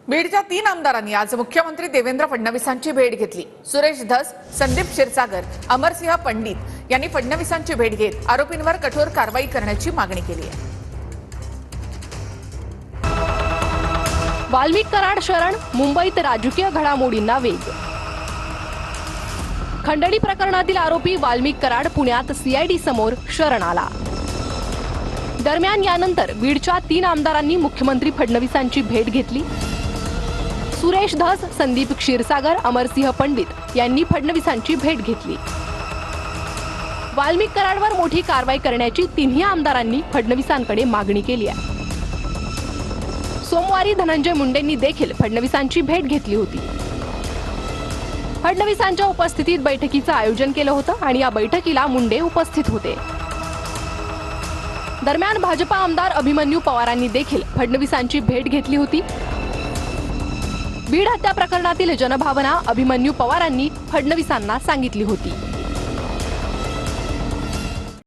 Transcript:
बीडच्या 3 आमदारांनी आज मुख्यमंत्री देवेंद्र फडणवीसांची भेट घेतली। सुरेश धस, संदीप क्षीरसागर, अमरसिंह पंडित यांनी फडणवीसांची भेट घेत आरोपींवर कठोर कारवाई करण्याची मागणी केली आहे। वाल्मिक कराड शरण, मुंबईत राजकीय घडामोडींना वेग। खंडणी प्रकरणातील आरोपी वाल्मिक कराड पुण्यात सीआयडी समोर शरण आला। दरम्यान यानंतर बीडच्या 3 आमदारांनी मुख्यमंत्री फडणवीसांची भेट घेतली। सुरेश धस, संदीप क्षीरसागर, अमरसिंह पंडित यांनी फडणवीसांची भेट घेतली। वाल्मिक कराडवर मोठी कारवाई करण्याची तिन्ही आमदारांनी फडणवीसांकडे मागणी केली आहे। सोमवारी धनंजय मुंडेंनी देखील फडणवीसांची भेट घेतली होती। फडणवीसांच्या उपस्थितीत बैठकीचं आयोजन केलं होतं आणि या बैठकीला मुंडे उपस्थित होते। दरम्यान भाजपा आमदार अभिमन्यू पवारांनी देखील फडणवीसांची भेट घेतली होती। बीड हत्या प्रकरणातील जनभावना अभिमन्यू पवारांनी फडणवीसांना सांगितली होती।